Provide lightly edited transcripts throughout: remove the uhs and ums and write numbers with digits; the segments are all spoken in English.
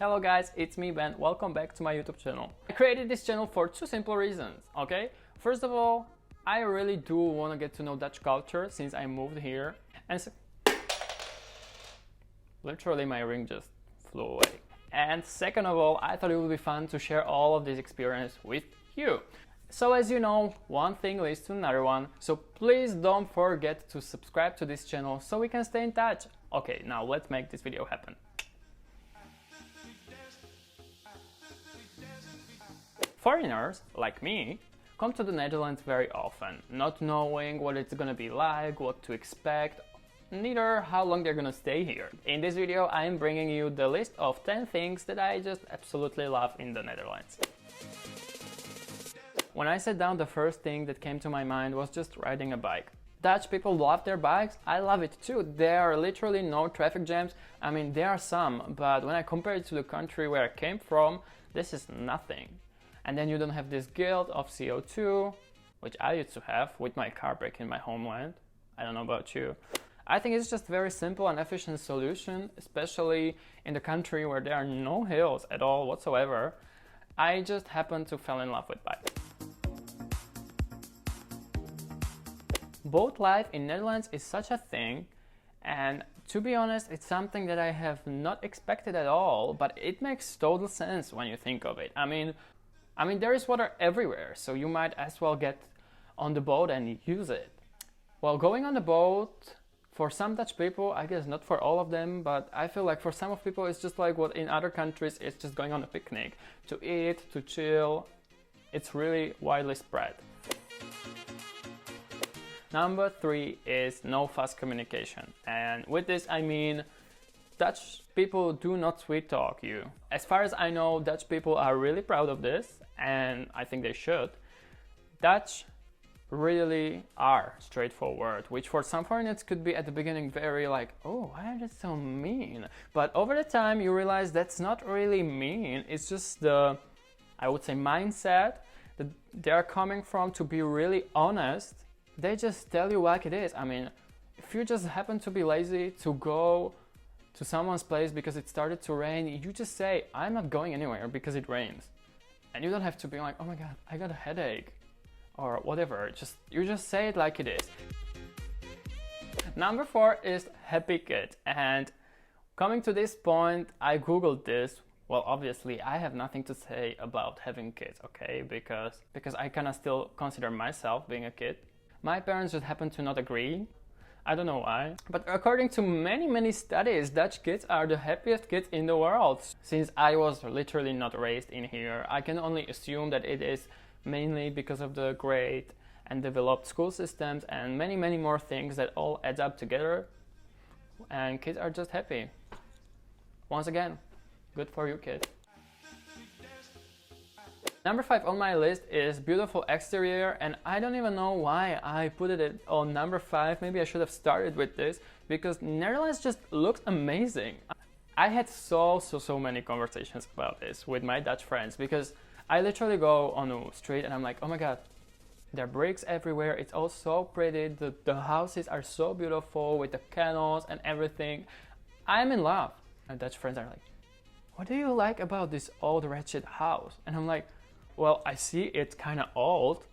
Hello guys, it's me Ben, welcome back to my YouTube channel. I created this channel for two simple reasons, okay? First of all, I really do want to get to know Dutch culture since I moved here. And literally my ring just flew away. And second of all, I thought it would be fun to share all of this experience with you. So as you know, one thing leads to another one, so please don't forget to subscribe to this channel so we can stay in touch. Okay, now let's make this video happen. Foreigners, like me, come to the Netherlands very often, not knowing what it's gonna be like, what to expect, neither how long they're gonna stay here. In this video, I am bringing you the list of 10 things that I just absolutely love in the Netherlands. When I sat down, the first thing that came to my mind was just riding a bike. Dutch people love their bikes, I love it too. There are literally no traffic jams. I mean, there are some, but when I compare it to the country where I came from, this is nothing. And then you don't have this guilt of CO2, which I used to have with my car back in my homeland. I don't know about you. I think it's just a very simple and efficient solution, especially in the country where there are no hills at all whatsoever. I just happened to fall in love with bikes. Boat life in Netherlands is such a thing, and to be honest, it's something that I have not expected at all, but it makes total sense when you think of it. I mean, there is water everywhere, so you might as well get on the boat and use it. Well, going on the boat, for some Dutch people, I guess not for all of them, but I feel like for some of people it's just like what in other countries it's just going on a picnic. To eat, to chill, it's really widely spread. Number 3 is no fuss communication. And with this I mean Dutch people do not sweet talk you. As far as I know, Dutch people are really proud of this, and I think they should. Dutch really are straightforward, which for some foreigners could be at the beginning very like, oh, why are they so mean? But over the time you realize that's not really mean, it's just the, I would say, mindset that they're coming from to be really honest. They just tell you like it is. I mean, if you just happen to be lazy to go to someone's place because it started to rain, you just say, I'm not going anywhere because it rains. And you don't have to be like, oh my god, I got a headache or whatever. You just say it like it is. Number 4 is happy kid. And coming to this point, I googled this. Well, obviously I have nothing to say about having kids, okay? Because I kind of still consider myself being a kid. My parents just happen to not agree. I don't know why. But according to many studies, Dutch kids are the happiest kids in the world. Since I was literally not raised in here, I can only assume that it is mainly because of the great and developed school systems and many more things that all adds up together. And kids are just happy. Once again, good for you, kids. Number 5 on my list is beautiful exterior, and I don't even know why I put it on number 5. Maybe I should have started with this, because Netherlands just looks amazing. I had so many conversations about this with my Dutch friends, because I literally go on the street and I'm like, oh my god, there are bricks everywhere, it's all so pretty, the houses are so beautiful with the canals and everything. I'm in love. My Dutch friends are like, what do you like about this old wretched house? And I'm like, well, I see it's kind of old,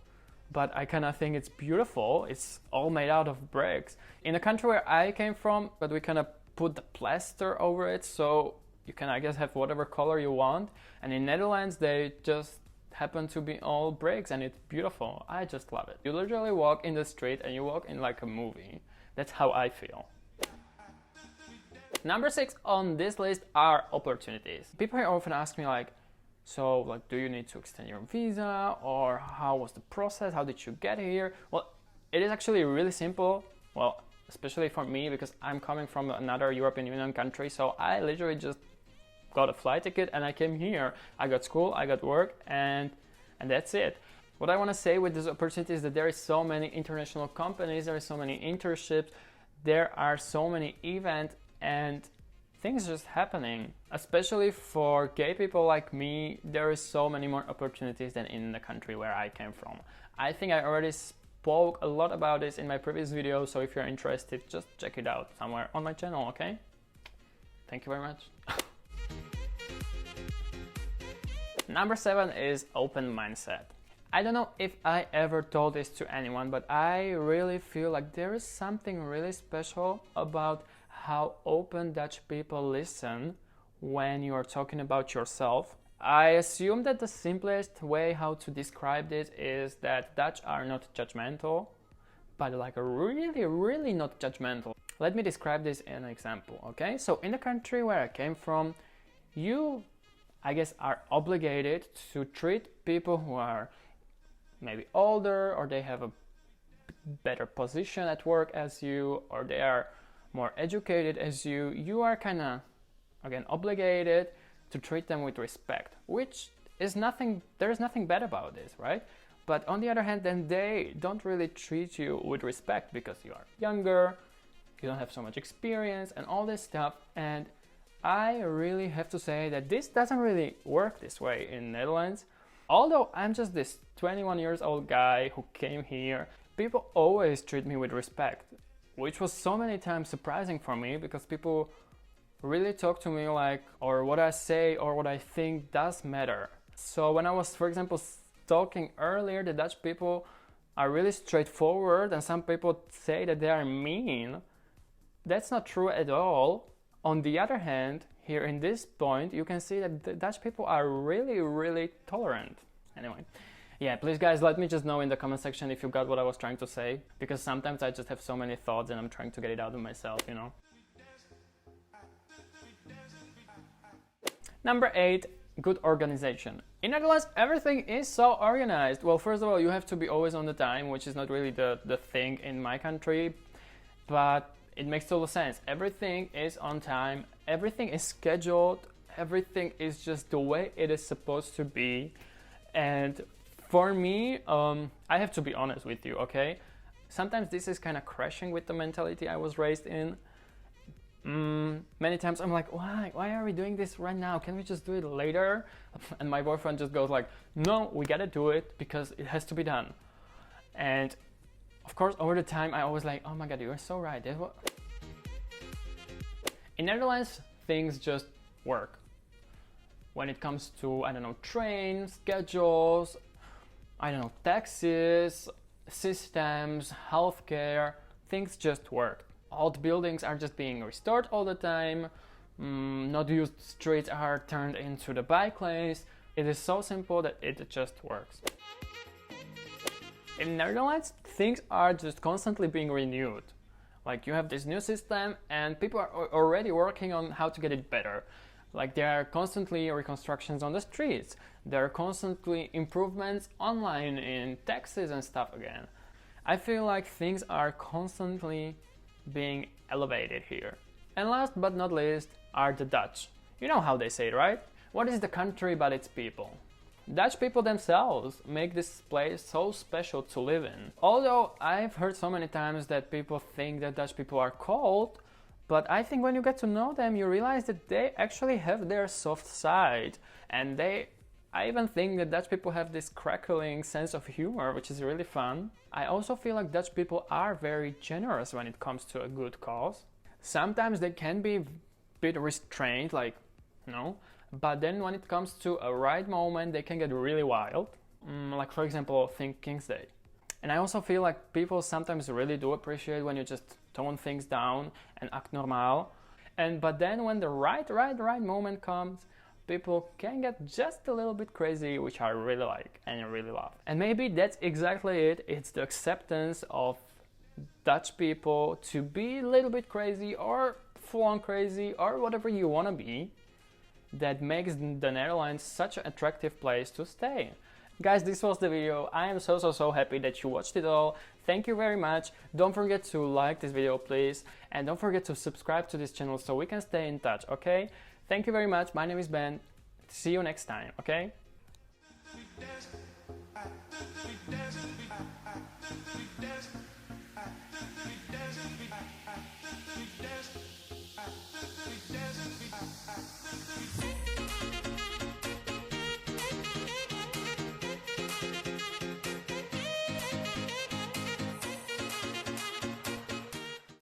but I kind of think it's beautiful. It's all made out of bricks. In the country where I came from, but we kind of put the plaster over it, so you can, I guess, have whatever color you want. And in Netherlands, they just happen to be all bricks, and it's beautiful. I just love it. You literally walk in the street and you walk in like a movie. That's how I feel. Number 6 on this list are opportunities. People here often ask me like, so like, do you need to extend your visa, or how was the process? How did you get here? Well, it is actually really simple. Well, especially for me, because I'm coming from another European Union country. So I literally just got a flight ticket and I came here. I got school, I got work, and that's it. What I want to say with this opportunity is that there is so many international companies, there are so many internships, there are so many events, and things just happening. Especially for gay people like me, there is so many more opportunities than in the country where I came from. I think I already spoke a lot about this in my previous video, so if you're interested, just check it out somewhere on my channel, okay? Thank you very much. Number 7 is open mindset. I don't know if I ever told this to anyone, but I really feel like there is something really special about how open Dutch people listen when you are talking about yourself. I assume that the simplest way how to describe this is that Dutch are not judgmental, but like really not judgmental. Let me describe this in an example, okay? So in the country where I came from, you, I guess, are obligated to treat people who are maybe older, or they have a better position at work as you, or they are more educated as you. You are kind of, again, obligated to treat them with respect, which is nothing, there's nothing bad about this, right? But on the other hand, then they don't really treat you with respect because you are younger, you don't have so much experience and all this stuff. And I really have to say that this doesn't really work this way in Netherlands. Although I'm just this 21 years old guy who came here, people always treat me with respect, which was so many times surprising for me because people really talk to me like, or what I say or what I think does matter. So when I was, for example, talking earlier, the Dutch people are really straightforward, and some people say that they are mean. That's not true at all. On the other hand, here in this point, you can see that the Dutch people are really tolerant. Anyway, yeah, please guys, let me just know in the comment section if you got what I was trying to say, because sometimes I just have so many thoughts and I'm trying to get it out of myself, you know. Number 8, good organization. In Netherlands, everything is so organized. Well, first of all, you have to be always on the time, which is not really the thing in my country, but it makes total sense. Everything is on time, everything is scheduled, everything is just the way it is supposed to be. And for me, I have to be honest with you, okay? Sometimes this is kind of crashing with the mentality I was raised in. Many times I'm like, why are we doing this right now? Can we just do it later? And my boyfriend just goes like, no, we gotta do it because it has to be done. And of course, over the time, I always like, oh my God, you are so right. In Netherlands, things just work. When it comes to, I don't know, trains, schedules, I don't know, taxes, systems, healthcare, things just work. Old buildings are just being restored all the time. Not used streets are turned into the bike lanes. It is so simple that it just works. In Netherlands, things are just constantly being renewed. Like you have this new system and people are already working on how to get it better. Like there are constantly reconstructions on the streets. There are constantly improvements online in taxes and stuff again. I feel like things are constantly being elevated here. And last but not least are the Dutch. You know how they say it, right? What is the country but its people? Dutch people themselves make this place so special to live in. Although I've heard so many times that people think that Dutch people are cold, but I think when you get to know them, you realize that they actually have their soft side. And I even think that Dutch people have this crackling sense of humor, which is really fun. I also feel like Dutch people are very generous when it comes to a good cause. Sometimes they can be a bit restrained, like, no. But then when it comes to a right moment, they can get really wild. Like for example, think King's Day. And I also feel like people sometimes really do appreciate when you just tone things down and act normal. But then when the right moment comes, people can get just a little bit crazy, which I really like and I really love. And maybe that's exactly it. It's the acceptance of Dutch people to be a little bit crazy or full on crazy or whatever you want to be, that makes the Netherlands such an attractive place to stay. Guys, this was the video. I am so happy that you watched it all. Thank you very much. Don't forget to like this video, please. And don't forget to subscribe to this channel so we can stay in touch, okay? Thank you very much. My name is Ben. See you next time, okay?